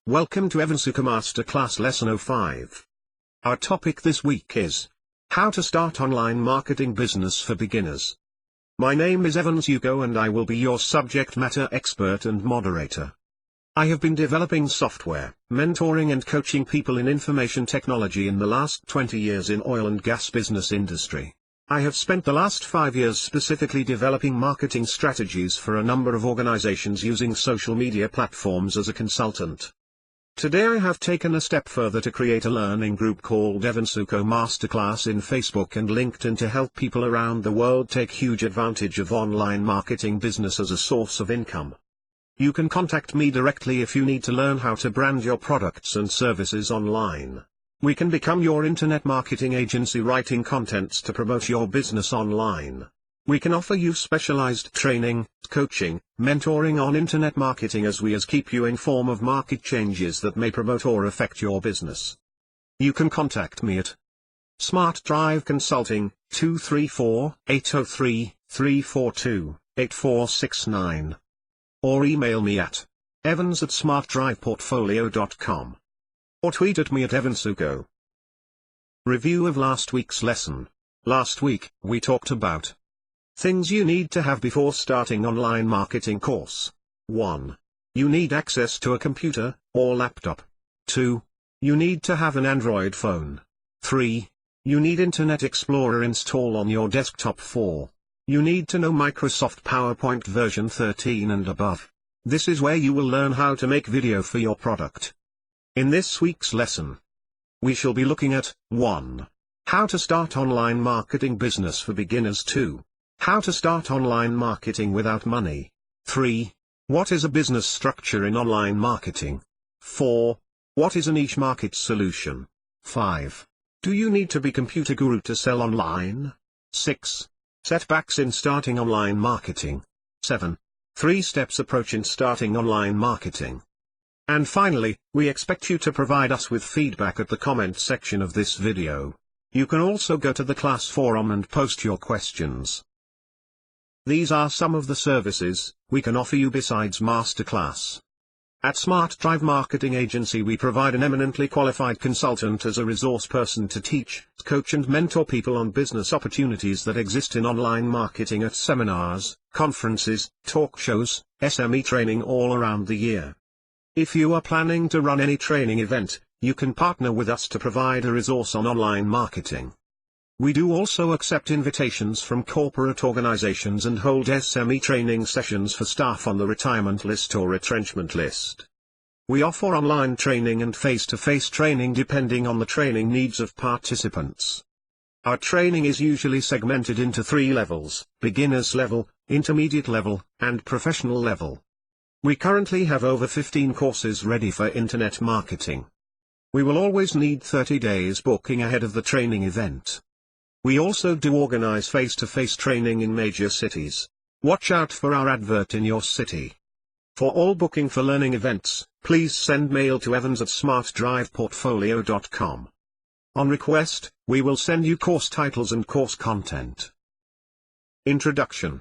Welcome to EvansUkoMasterClass Lesson 05. Our topic this week is how to start online marketing business for beginners. My name is EvansUko and I will be your subject matter expert and moderator. I have been developing software, mentoring and coaching people in information technology in the last 20 years in oil and gas business industry. I have spent the last 5 years specifically developing marketing strategies for a number of organizations using social media platforms as a consultant. Today I have taken a step further to create a learning group called EvansUkoMasterClass in Facebook and LinkedIn to help people around the world take huge advantage of online marketing business as a source of income. You can contact me directly if you need to learn how to brand your products and services online. We can become your internet marketing agency writing contents to promote your business online. We can offer you specialized training, coaching, mentoring on internet marketing as well as keep you informed of market changes that may promote or affect your business. You can contact me at Smartdrive Consulting, 234-803-342-8469. Or email me at evans@smartdriveportfolio.com. Or tweet at me at EvansUko. Review of last week's lesson. Last week, we talked about things you need to have before starting online marketing course. 1. You need access to a computer, or laptop. 2. You need to have an Android phone. 3. You need Internet Explorer installed on your desktop. 4. You need to know Microsoft PowerPoint version 13 and above. This is where you will learn how to make video for your product. In this week's lesson, we shall be looking at 1. How to start online marketing business for beginners. 2. How to start online marketing without money. 3. What is a business structure in online marketing? 4. What is a niche market solution? 5. Do you need to be computer guru to sell online? 6. Setbacks in starting online marketing. 7. 3 steps approach in starting online marketing. And finally, we expect you to provide us with feedback at the comment section of this video. You can also go to the class forum and post your questions. These are some of the services we can offer you besides Masterclass. At Smartdrive Marketing Agency we provide an eminently qualified consultant as a resource person to teach, coach and mentor people on business opportunities that exist in online marketing at seminars, conferences, talk shows, SME training all around the year. If you are planning to run any training event, you can partner with us to provide a resource on online marketing. We do also accept invitations from corporate organizations and hold SME training sessions for staff on the retirement list or retrenchment list. We offer online training and face-to-face training depending on the training needs of participants. Our training is usually segmented into 3 levels: beginners level, intermediate level, and professional level. We currently have over 15 courses ready for internet marketing. We will always need 30 days booking ahead of the training event. We also do organize face-to-face training in major cities. Watch out for our advert in your city. For all booking for learning events, please send mail to evans@smartdriveportfolio.com. On request, we will send you course titles and course content. Introduction.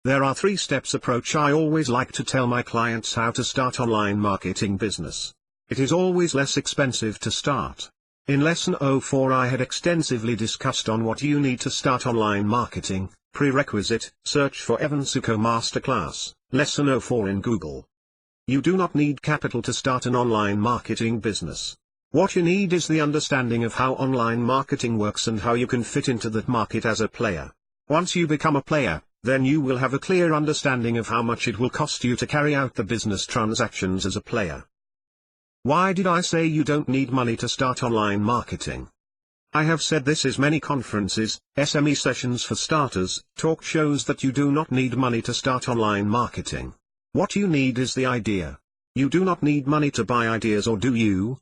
There are 3 steps approach I always like to tell my clients how to start online marketing business. It is always less expensive to start. In Lesson 04 I had extensively discussed on what you need to start online marketing. Prerequisite: search for EvansUko Masterclass, Lesson 04 in Google. You do not need capital to start an online marketing business. What you need is the understanding of how online marketing works and how you can fit into that market as a player. Once you become a player, then you will have a clear understanding of how much it will cost you to carry out the business transactions as a player. Why did I say you don't need money to start online marketing? I have said this is many conferences, SME sessions for starters, talk shows that you do not need money to start online marketing. What you need is the idea. You do not need money to buy ideas, or do you?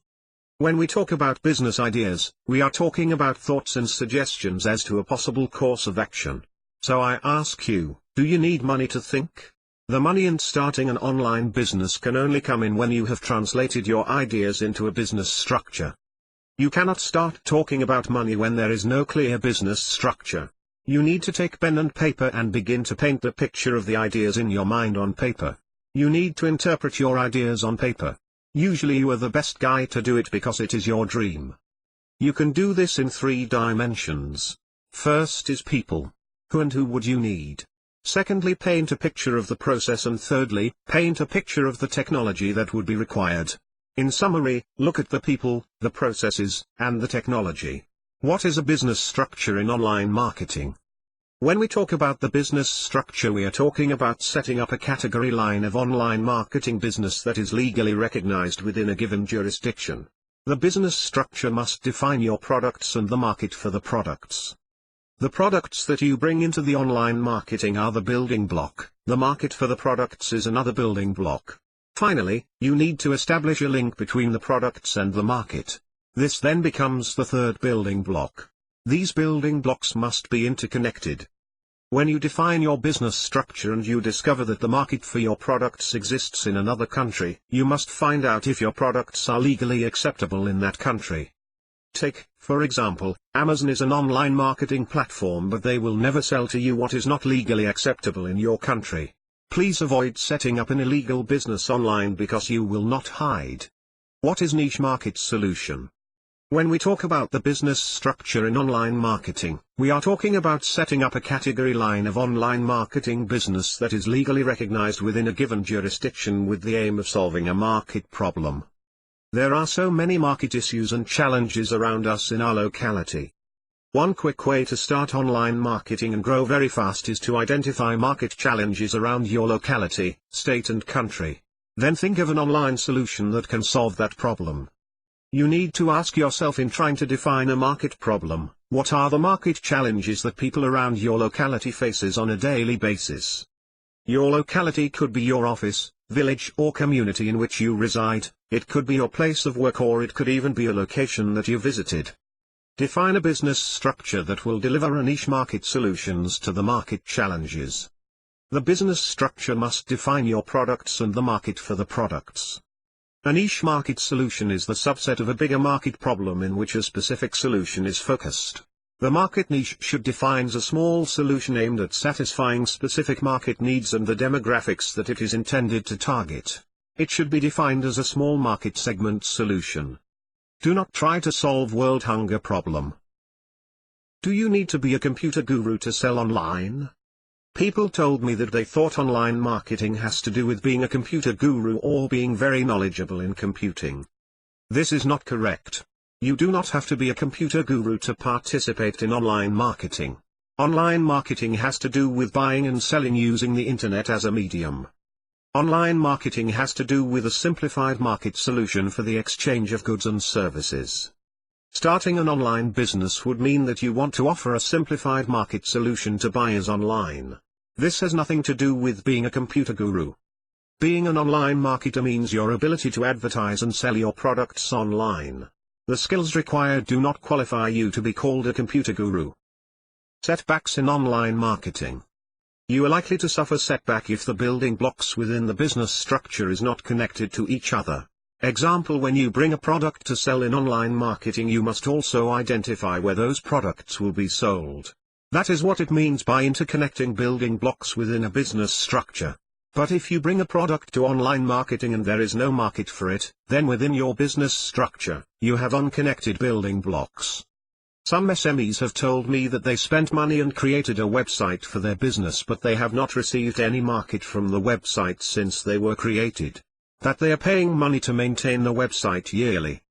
When we talk about business ideas, we are talking about thoughts and suggestions as to a possible course of action. So I ask you, do you need money to think? The money in starting an online business can only come in when you have translated your ideas into a business structure. You cannot start talking about money when there is no clear business structure. You need to take pen and paper and begin to paint the picture of the ideas in your mind on paper. You need to interpret your ideas on paper. Usually you are the best guy to do it because it is your dream. You can do this in 3 dimensions. First is people. Who and who would you need? Secondly, paint a picture of the process, and thirdly, paint a picture of the technology that would be required. In summary, look at the people, the processes, and the technology. What is a business structure in online marketing? When we talk about the business structure, we are talking about setting up a category line of online marketing business that is legally recognized within a given jurisdiction. The business structure must define your products and the market for the products. The products that you bring into the online marketing are the building block, the market for the products is another building block. Finally, you need to establish a link between the products and the market. This then becomes the third building block. These building blocks must be interconnected. When you define your business structure and you discover that the market for your products exists in another country, you must find out if your products are legally acceptable in that country. Take, for example, Amazon is an online marketing platform, but they will never sell to you what is not legally acceptable in your country. Please avoid setting up an illegal business online because you will not hide. What is niche market solution? When we talk about the business structure in online marketing, we are talking about setting up a category line of online marketing business that is legally recognized within a given jurisdiction with the aim of solving a market problem. There are so many market issues and challenges around us in our locality. One quick way to start online marketing and grow very fast is to identify market challenges around your locality, state and country. Then think of an online solution that can solve that problem. You need to ask yourself, in trying to define a market problem, what are the market challenges that people around your locality faces on a daily basis? Your locality could be your office, village or community in which you reside, it could be your place of work, or it could even be a location that you visited. Define a business structure that will deliver a niche market solutions to the market challenges. The business structure must define your products and the market for the products. A niche market solution is the subset of a bigger market problem in which a specific solution is focused. The market niche should define a small solution aimed at satisfying specific market needs and the demographics that it is intended to target. It should be defined as a small market segment solution. Do not try to solve world hunger problem. Do you need to be a computer guru to sell online? People told me that they thought online marketing has to do with being a computer guru or being very knowledgeable in computing. This is not correct. You do not have to be a computer guru to participate in online marketing. Online marketing has to do with buying and selling using the internet as a medium. Online marketing has to do with a simplified market solution for the exchange of goods and services. Starting an online business would mean that you want to offer a simplified market solution to buyers online. This has nothing to do with being a computer guru. Being an online marketer means your ability to advertise and sell your products online. The skills required do not qualify you to be called a computer guru. Setbacks in online marketing. You are likely to suffer setback if the building blocks within the business structure is not connected to each other. Example: when you bring a product to sell in online marketing, you must also identify where those products will be sold. That is what it means by interconnecting building blocks within a business structure. But if you bring a product to online marketing and there is no market for it, then within your business structure, you have unconnected building blocks. Some SMEs have told me that they spent money and created a website for their business, but they have not received any market from the website since they were created. That they are paying money to maintain the website yearly.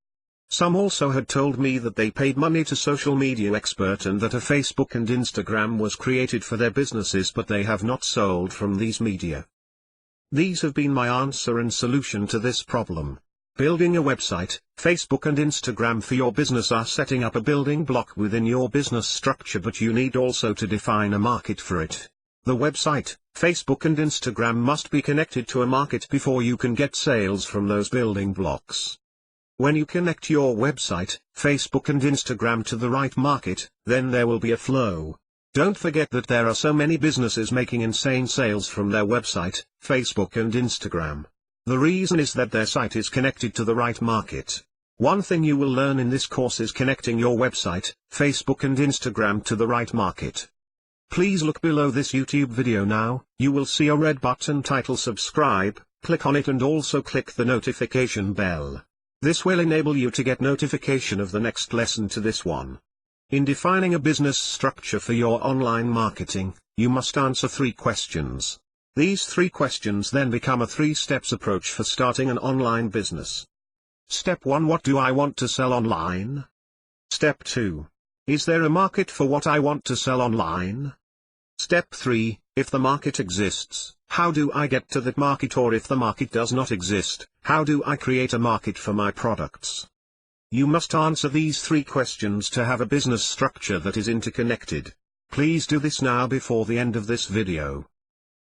Some also had told me that they paid money to social media expert and that a Facebook and Instagram was created for their businesses, but they have not sold from these media. These have been my answer and solution to this problem. Building a website, Facebook and Instagram for your business are setting up a building block within your business structure, but you need also to define a market for it. The website, Facebook and Instagram must be connected to a market before you can get sales from those building blocks. When you connect your website, Facebook and Instagram to the right market, then there will be a flow. Don't forget that there are so many businesses making insane sales from their website, Facebook and Instagram. The reason is that their site is connected to the right market. One thing you will learn in this course is connecting your website, Facebook and Instagram to the right market. Please look below this YouTube video now. You will see a red button titled subscribe. Click on it and also click the notification bell. This will enable you to get notification of the next lesson to this one. In defining a business structure for your online marketing, you must answer 3 questions. These 3 questions then become a 3-steps approach for starting an online business. Step 1: What do I want to sell online? Step 2: Is there a market for what I want to sell online? Step 3: If the market exists, how do I get to that market, or if the market does not exist, how do I create a market for my products? You must answer these 3 questions to have a business structure that is interconnected. Please do this now before the end of this video.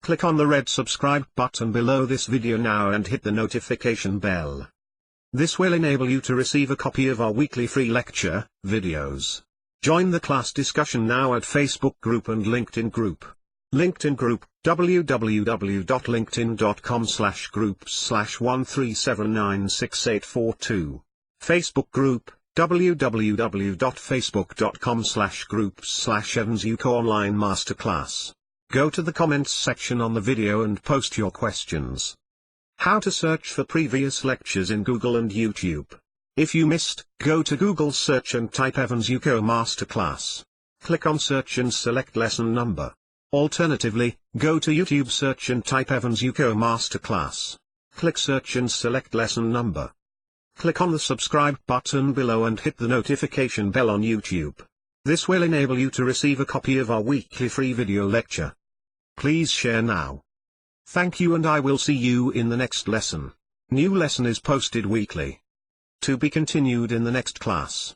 Click on the red subscribe button below this video now and hit the notification bell. This will enable you to receive a copy of our weekly free lecture videos. Join the class discussion now at Facebook group and LinkedIn group. LinkedIn group, www.linkedin.com/groups/137968842. Facebook group, www.facebook.com/groups/EvansUkoMasterClass. Go to the comments section on the video and post your questions. How to search for previous lectures in Google and YouTube. If you missed, go to Google search and type EvansUkoMasterClass. Click on search and select lesson number. Alternatively, go to YouTube search and type EvansUkoMasterClass. Click search and select lesson number. Click on the subscribe button below and hit the notification bell on YouTube. This will enable you to receive a copy of our weekly free video lecture. Please share now. Thank you, and I will see you in the next lesson. New lesson is posted weekly. To be continued in the next class.